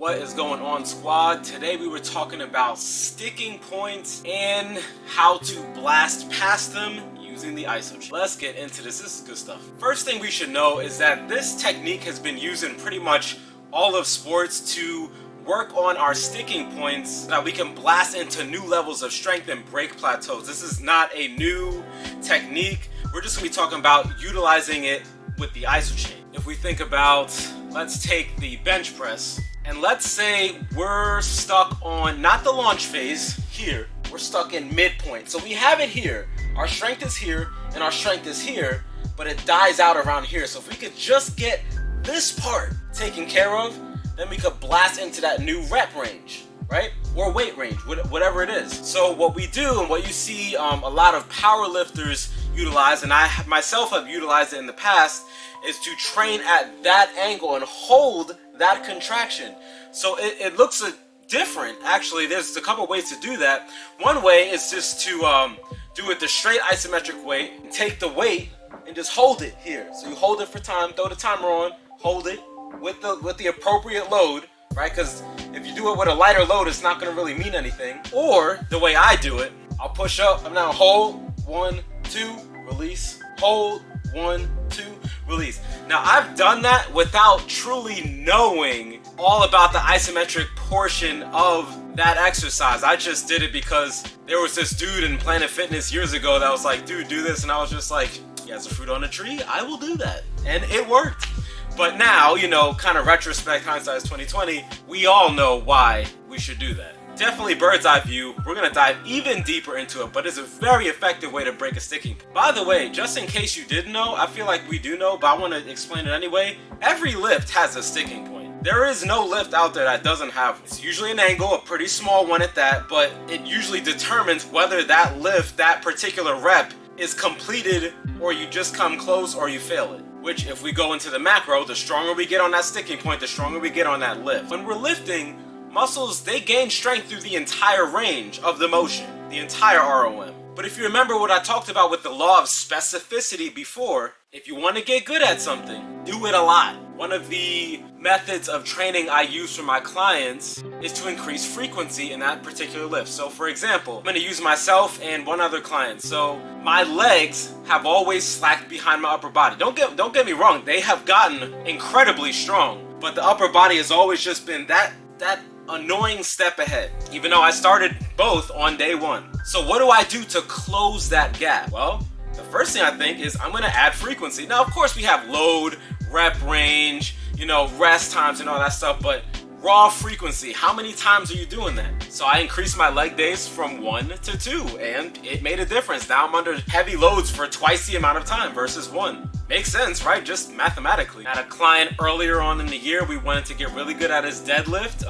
What is going on, squad? Today we were talking about sticking points and how to blast past them using the Isochain. Let's get into this. This is good stuff. First thing we should know is that this technique has been used in pretty much all of sports to work on our sticking points so that we can blast into new levels of strength and break plateaus. This is not a new technique. We're just going to be talking about utilizing it with the Isochain. If we think about, let's take the bench press. And let's say we're stuck on, not the launch phase, here. We're stuck in midpoint. So we have it here. Our strength is here, and our strength is here, but it dies out around here. So if we could just get this part taken care of, then we could blast into that new rep range, right? Or weight range, whatever it is. So what we do, and what you see a lot of power lifters utilize, and I myself have utilized it in the past, is to train at that angle and hold that contraction. So it looks different. Actually, there's a couple ways to do that. One way is just to do it the straight isometric way. Take the weight and just hold it here. So you hold it for time, throw the timer on, hold it with the appropriate load, right? Because if you do it with a lighter load, it's not going to really mean anything. Or the way I do it, I'll push up. I'm now hold 1, 2, release, hold 1, 2, release. Now I've done that without truly knowing all about the isometric portion of that exercise. I just did it because there was this dude in Planet Fitness years ago that was like, dude, do this, and I was just like, he has a fruit on a tree, I will do that. And it worked. But now, you know, kind of retrospect, hindsight is 2020, we all know why we should do that. Definitely bird's eye view. We're going to dive even deeper into it, but it's a very effective way to break a sticking point. By the way, just in case you didn't know, I feel like we do know, but I want to explain it anyway. Every lift has a sticking point. There is no lift out there that doesn't have one. It's usually an angle, a pretty small one at that, but it usually determines whether that lift, that particular rep, is completed, or you just come close, or you fail it. Which, if we go into the macro, the stronger we get on that sticking point, the stronger we get on that lift. When we're lifting, muscles, they gain strength through the entire range of the motion, the entire ROM. But if you remember what I talked about with the law of specificity before, if you want to get good at something, do it a lot. One of the methods of training I use for my clients is to increase frequency in that particular lift. So for example, I'm going to use myself and one other client. So my legs have always slacked behind my upper body. Don't get me wrong, they have gotten incredibly strong, but the upper body has always just been that annoying step ahead, even though I started both on day one. So what do I do to close that gap? Well, the first thing I think is I'm going to add frequency. Now, of course, we have load, rep range, you know, rest times and all that stuff, but raw frequency, how many times are you doing that? So I increased my leg days from 1 to 2, and it made a difference. Now I'm under heavy loads for twice the amount of time versus 1. Makes sense, right? Just mathematically. I had a client earlier on in the year, we wanted to get really good at his deadlift.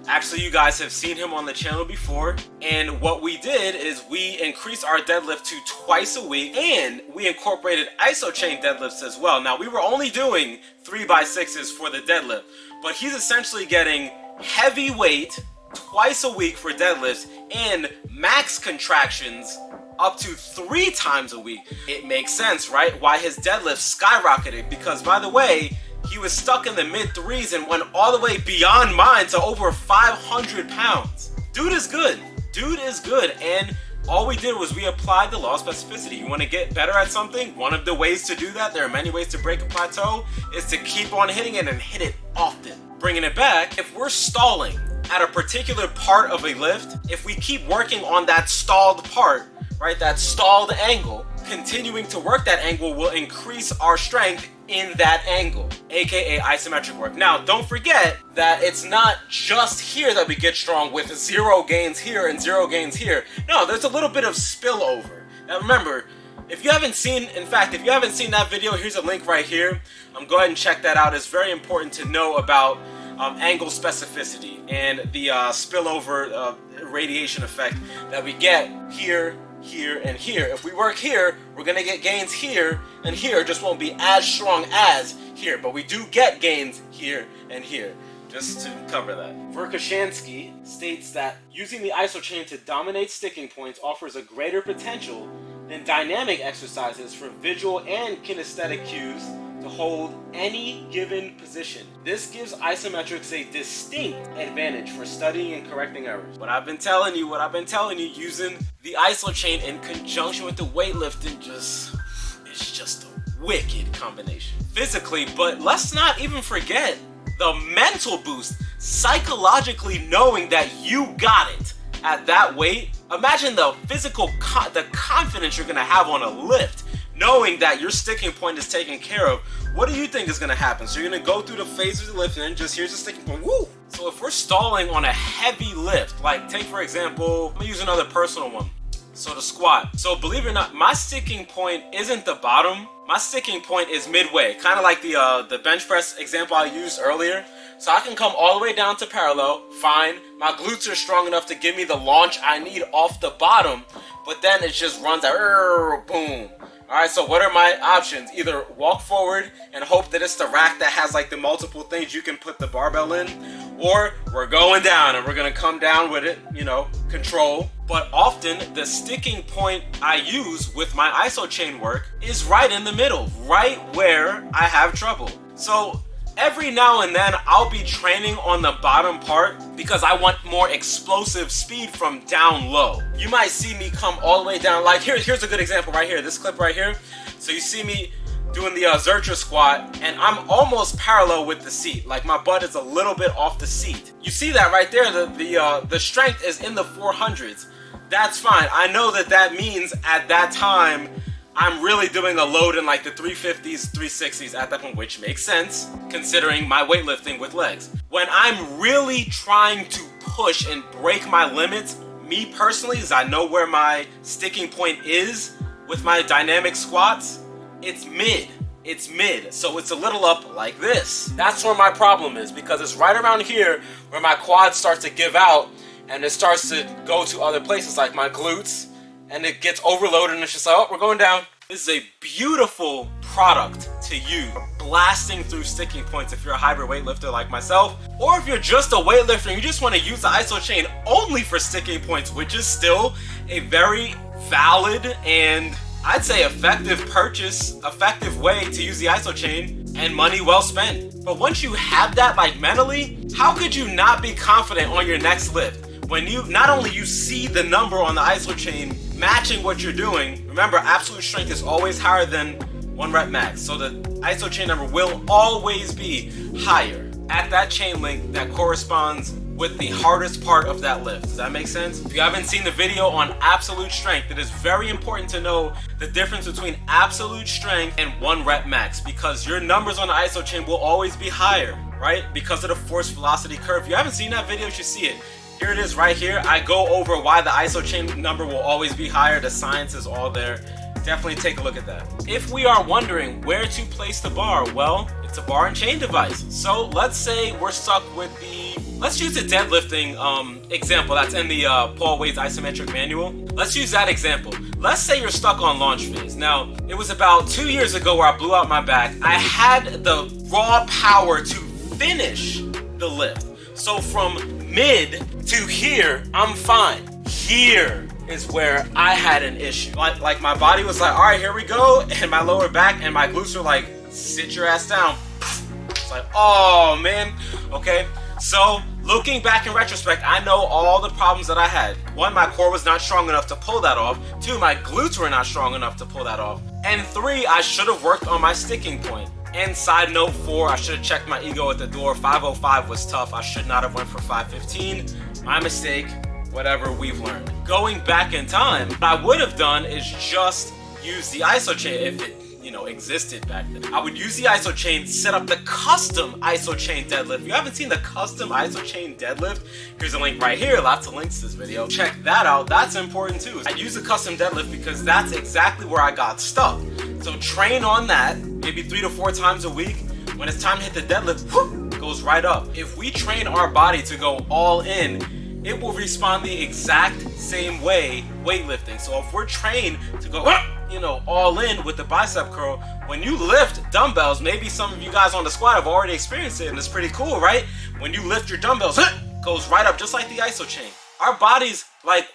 Actually, you guys have seen him on the channel before, and what we did is we increased our deadlift to twice a week, and we incorporated Isochain deadlifts as well. Now, we were only doing 3x6s for the deadlift, but he's essentially getting heavy weight twice a week for deadlifts and max contractions up to 3 times a week. It makes sense, right? Why his deadlift skyrocketed, because by the way, he was stuck in the mid 3s and went all the way beyond mine to over 500 pounds. Dude is good. Dude is good. And all we did was we applied the law of specificity. You want to get better at something? One of the ways to do that, there are many ways to break a plateau, is to keep on hitting it and hit it often. Bringing it back, if we're stalling at a particular part of a lift, if we keep working on that stalled part, right, that stalled angle, continuing to work that angle will increase our strength in that angle, aka isometric work. Now, don't forget that it's not just here that we get strong with 0 gains here and 0 gains here. No, there's a little bit of spillover. Now remember, if you haven't seen that video, here's a link right here. Go ahead and check that out. It's very important to know about angle specificity and the spillover radiation effect that we get here, here, and here. If we work here, we're going to get gains here, and here just won't be as strong as here, but we do get gains here and here, just to cover that. Verkhoshansky states that using the Isochain to dominate sticking points offers a greater potential than dynamic exercises for visual and kinesthetic cues to to hold any given position. This gives isometrics a distinct advantage for studying and correcting errors. What I've been telling you, using the Isochain in conjunction with the weightlifting it's just a wicked combination. Physically, but let's not even forget the mental boost, psychologically knowing that you got it at that weight. Imagine the physical, the confidence you're gonna have on a lift, knowing that your sticking point is taken care of. What do you think is gonna happen? So you're gonna go through the phases of the lift and then just here's the sticking point, woo! So if we're stalling on a heavy lift, like take for example, I'm gonna use another personal one. So the squat. So believe it or not, my sticking point isn't the bottom. My sticking point is midway, kind of like the bench press example I used earlier. So I can come all the way down to parallel, fine. My glutes are strong enough to give me the launch I need off the bottom, but then it just runs out, boom. All right, so what are my options? Either walk forward and hope that it's the rack that has like the multiple things you can put the barbell in, or we're going down and we're gonna come down with it, control. But often the sticking point I use with my Isochain work is right in the middle, right where I have trouble. So every now and then I'll be training on the bottom part because I want more explosive speed from down low. You might see me come all the way down, like here's a good example right here, this clip right here. So you see me doing the Zercher squat and I'm almost parallel with the seat, like my butt is a little bit off the seat. You see that right there, the strength is in the 400s. That's fine. I know that means at that time I'm really doing a load in like the 350s, 360s at that point, which makes sense considering my weightlifting with legs. When I'm really trying to push and break my limits, me personally, as I know where my sticking point is with my dynamic squats, it's mid. It's mid, so it's a little up like this. That's where my problem is, because it's right around here where my quads start to give out and it starts to go to other places like my glutes, and it gets overloaded and it's just like, oh, we're going down. This is a beautiful product to use for blasting through sticking points if you're a hybrid weightlifter like myself, or if you're just a weightlifter and you just want to use the Isochain only for sticking points, which is still a very valid and I'd say effective way to use the Isochain and money well spent. But once you have that like mentally, how could you not be confident on your next lift? When you not only you see the number on the Isochain matching what you're doing, remember absolute strength is always higher than 1 rep max. So the Isochain number will always be higher at that chain link that corresponds with the hardest part of that lift. Does that make sense? If you haven't seen the video on absolute strength, it is very important to know the difference between absolute strength and 1 rep max, because your numbers on the Isochain will always be higher, right? Because of the force velocity curve. If you haven't seen that video, you should see it. Here it is right here. I go over why the Isochain number will always be higher. The science is all there. Definitely take a look at that. If we are wondering where to place the bar, well, it's a bar and chain device. So let's say we're stuck with let's use the deadlifting example that's in the Paul Wade's Isometric manual. Let's use that example. Let's say you're stuck on launch phase. Now, it was about 2 years ago where I blew out my back. I had the raw power to finish the lift. So from mid to here, I'm fine. Here is where I had an issue. Like my body was like, all right, here we go. And my lower back and my glutes were like, sit your ass down. It's like, oh man, okay. So looking back in retrospect, I know all the problems that I had. 1, my core was not strong enough to pull that off. 2, my glutes were not strong enough to pull that off. And 3, I should have worked on my sticking point. And side note 4, I should have checked my ego at the door. 505 was tough. I should not have went for 515. My mistake, whatever, we've learned. Going back in time, what I would have done is just use the Isochain if it, existed back then. I would use the Isochain, set up the custom Isochain deadlift. If you haven't seen the custom Isochain deadlift, here's a link right here. Lots of links to this video. Check that out. That's important too. I use the custom deadlift because that's exactly where I got stuck. So train on that, maybe 3 to 4 times a week. When it's time to hit the deadlift, whoop, goes right up. If we train our body to go all in, it will respond the exact same way weightlifting. So if we're trained to go, all in with the bicep curl, when you lift dumbbells, maybe some of you guys on the squad have already experienced it and it's pretty cool, right? When you lift your dumbbells, goes right up just like the Isochain. Our bodies,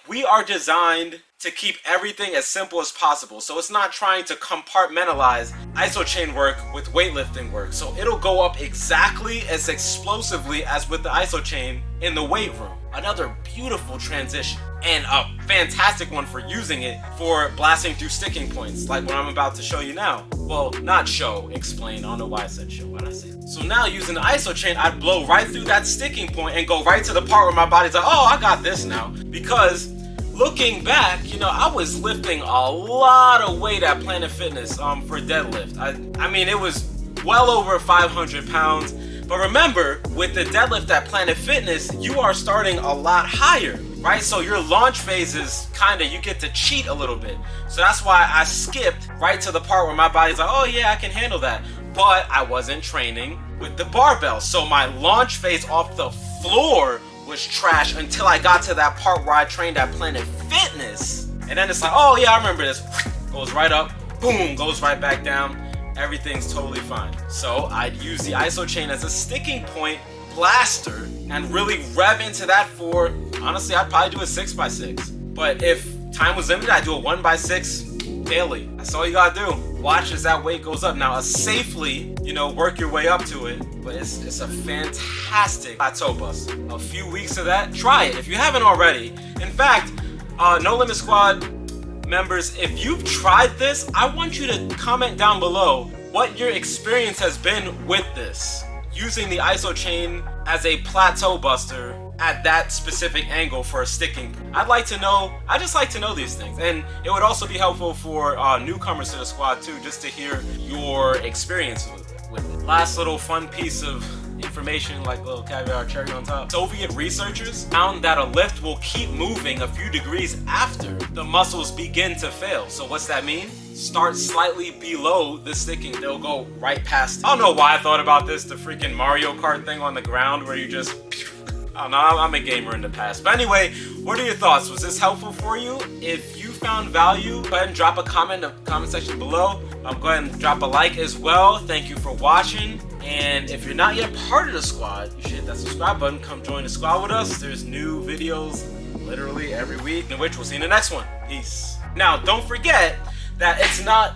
we are designed to keep everything as simple as possible. So it's not trying to compartmentalize Isochain work with weightlifting work. So it'll go up exactly as explosively as with the Isochain in the weight room. Another beautiful transition and a fantastic one for using it for blasting through sticking points, like what I'm about to show you now. Well, not show, explain. I don't know why I said show. Why did I say that? So now using the Isochain, I'd blow right through that sticking point and go right to the part where my body's like, oh, I got this now. Because looking back, you know, I was lifting a lot of weight at Planet Fitness for deadlift. I mean, it was well over 500 pounds. But remember, with the deadlift at Planet Fitness, you are starting a lot higher, right? So your launch phase is you get to cheat a little bit. So that's why I skipped right to the part where my body's like, oh yeah, I can handle that. But I wasn't training with the barbell. So my launch phase off the floor was trash until I got to that part where I trained at Planet Fitness. And then it's like, oh yeah, I remember this. Goes right up, boom, goes right back down. Everything's totally fine. So I'd use the Isochain as a sticking point blaster and really rev into that for, honestly, I'd probably do a 6x6. But if time was limited, I'd do a 1x6 daily. That's all you gotta do. Watch as that weight goes up. Now, safely, you know, work your way up to it. But it's a fantastic plateau bust. A few weeks of that, try it if you haven't already. In fact, NoLimitSquad members, if you've tried this, I want you to comment down below what your experience has been with this, using the Isochain as a plateau buster at that specific angle for a sticking point. I just like to know these things, and it would also be helpful for newcomers to the squad too, just to hear your experience with it. Last little fun piece of information, like a little caviar cherry on top. Soviet researchers found that a lift will keep moving a few degrees after the muscles begin to fail. So what's that mean? Start slightly below the sticking. They'll go right past. I don't know why I thought about this, the freaking Mario Kart thing on the ground where you just, I don't know, I'm a gamer in the past. But anyway, what are your thoughts? Was this helpful for you? If you found value, go ahead and drop a comment in the comment section below. Go ahead and drop a like as well. Thank you for watching. And if you're not yet part of the squad, you should hit that subscribe button. Come join the squad with us. There's new videos literally every week, in which we'll see you in the next one. Peace. Now, don't forget that it's not